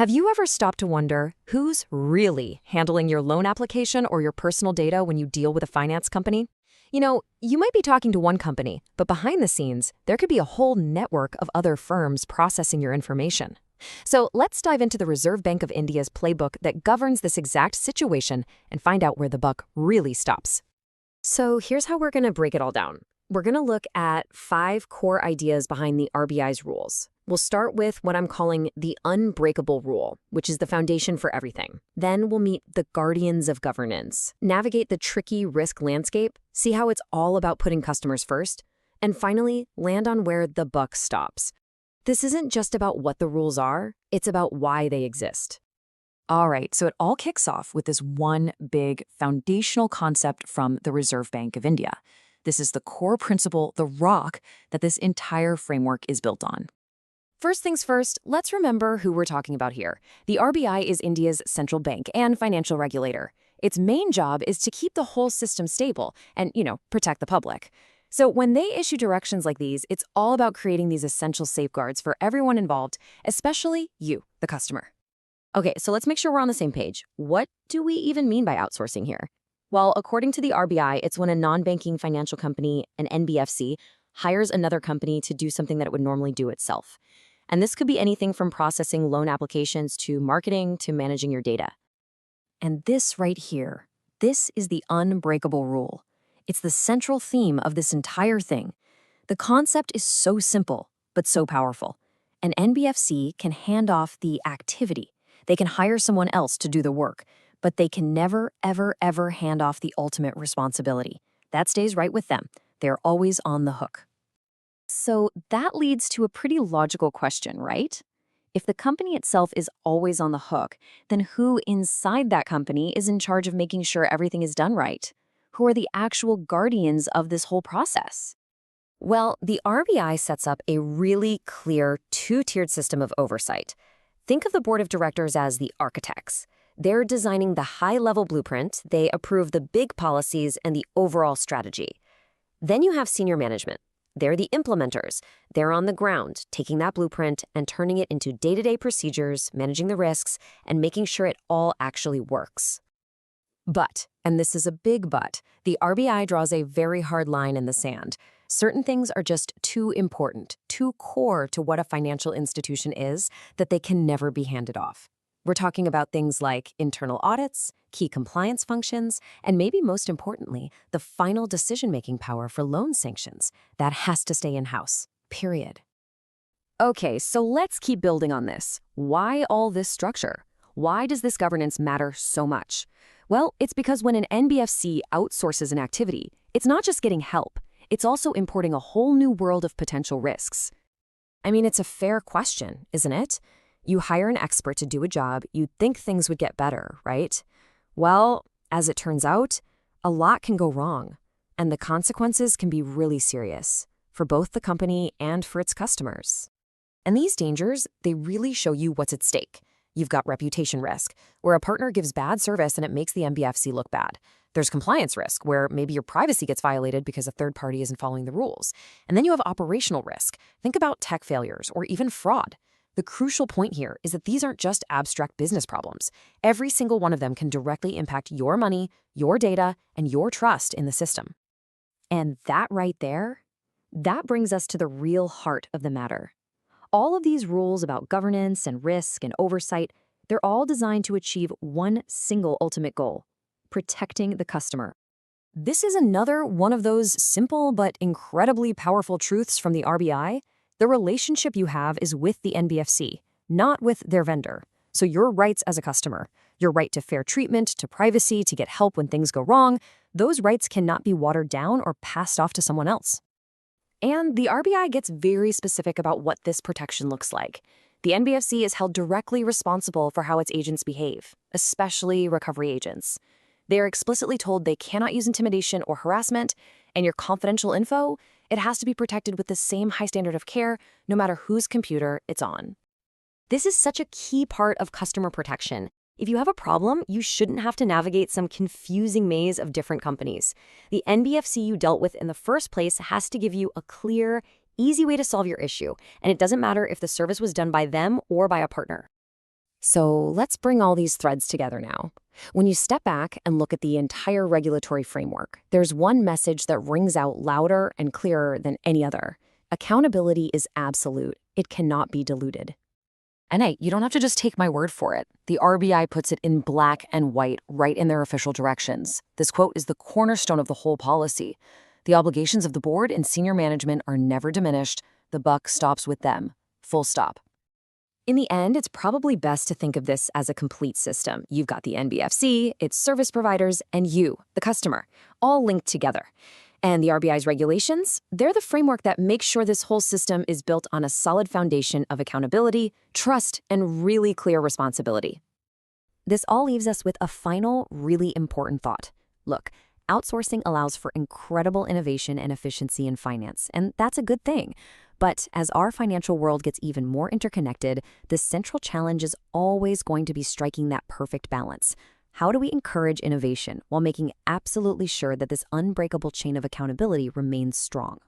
Have you ever stopped to wonder who's really handling your loan application or your personal data when you deal with a finance company? You might be talking to one company, but behind the scenes, there could be a whole network of other firms processing your information. So let's dive into the Reserve Bank of India's playbook that governs this exact situation and find out where the buck really stops. So here's how we're going to break it all down. We're going to look at 5 core ideas behind the RBI's rules. We'll start with what I'm calling the unbreakable rule, which is the foundation for everything. Then we'll meet the guardians of governance, navigate the tricky risk landscape, see how it's all about putting customers first, and finally, land on where the buck stops. This isn't just about what the rules are, it's about why they exist. All right, so it all kicks off with this one big foundational concept from the Reserve Bank of India. This is the core principle, the rock, that this entire framework is built on. First things first, let's remember who we're talking about here. The RBI is India's central bank and financial regulator. Its main job is to keep the whole system stable and, protect the public. So when they issue directions like these, it's all about creating these essential safeguards for everyone involved, especially you, the customer. Okay, so let's make sure we're on the same page. What do we even mean by outsourcing here? Well, according to the RBI, it's when a non-banking financial company, an NBFC, hires another company to do something that it would normally do itself. And this could be anything from processing loan applications to marketing to managing your data. And this right here, this is the unbreakable rule. It's the central theme of this entire thing. The concept is so simple, but so powerful. An NBFC can hand off the activity. They can hire someone else to do the work, but they can never, ever, ever hand off the ultimate responsibility. That stays right with them. They're always on the hook. So that leads to a pretty logical question, right? If the company itself is always on the hook, then who inside that company is in charge of making sure everything is done right? Who are the actual guardians of this whole process? Well, the RBI sets up a really clear 2-tiered system of oversight. Think of the board of directors as the architects. They're designing the high-level blueprint, they approve the big policies and the overall strategy. Then you have senior management. They're the implementers. They're on the ground, taking that blueprint and turning it into day-to-day procedures, managing the risks, and making sure it all actually works. But, and this is a big but, the RBI draws a very hard line in the sand. Certain things are just too important, too core to what a financial institution is, that they can never be handed off. We're talking about things like internal audits, key compliance functions, and maybe most importantly, the final decision-making power for loan sanctions. That has to stay in-house, period. Okay, so let's keep building on this. Why all this structure? Why does this governance matter so much? Well, it's because when an NBFC outsources an activity, it's not just getting help, it's also importing a whole new world of potential risks. I mean, it's a fair question, isn't it? You hire an expert to do a job, you'd think things would get better, right? Well, as it turns out, a lot can go wrong, and the consequences can be really serious for both the company and for its customers. And these dangers, they really show you what's at stake. You've got reputation risk, where a partner gives bad service and it makes the NBFC look bad. There's compliance risk, where maybe your privacy gets violated because a third party isn't following the rules. And then you have operational risk. Think about tech failures or even fraud. The crucial point here is that these aren't just abstract business problems. Every single one of them can directly impact your money, your data, and your trust in the system. And that right there, that brings us to the real heart of the matter. All of these rules about governance and risk and oversight, they're all designed to achieve one single ultimate goal: protecting the customer. This is another one of those simple but incredibly powerful truths from the RBI. The relationship you have is with the NBFC, not with their vendor. So your rights as a customer, your right to fair treatment, to privacy, to get help when things go wrong, those rights cannot be watered down or passed off to someone else. And the RBI gets very specific about what this protection looks like. The NBFC is held directly responsible for how its agents behave, especially recovery agents. They are explicitly told they cannot use intimidation or harassment, and your confidential info, it has to be protected with the same high standard of care, no matter whose computer it's on. This is such a key part of customer protection. If you have a problem, you shouldn't have to navigate some confusing maze of different companies. The NBFC you dealt with in the first place has to give you a clear, easy way to solve your issue, and it doesn't matter if the service was done by them or by a partner. So let's bring all these threads together now. When you step back and look at the entire regulatory framework, there's one message that rings out louder and clearer than any other. Accountability is absolute. It cannot be diluted. And hey, you don't have to just take my word for it. The RBI puts it in black and white right in their official directions. This quote is the cornerstone of the whole policy. The obligations of the board and senior management are never diminished. The buck stops with them. Full stop. In the end, it's probably best to think of this as a complete system. You've got the NBFC, its service providers, and you, the customer, all linked together. And the RBI's regulations, they're the framework that makes sure this whole system is built on a solid foundation of accountability, trust, and really clear responsibility. This all leaves us with a final, really important thought. Look, outsourcing allows for incredible innovation and efficiency in finance, and that's a good thing. But as our financial world gets even more interconnected, the central challenge is always going to be striking that perfect balance. How do we encourage innovation while making absolutely sure that this unbreakable chain of accountability remains strong?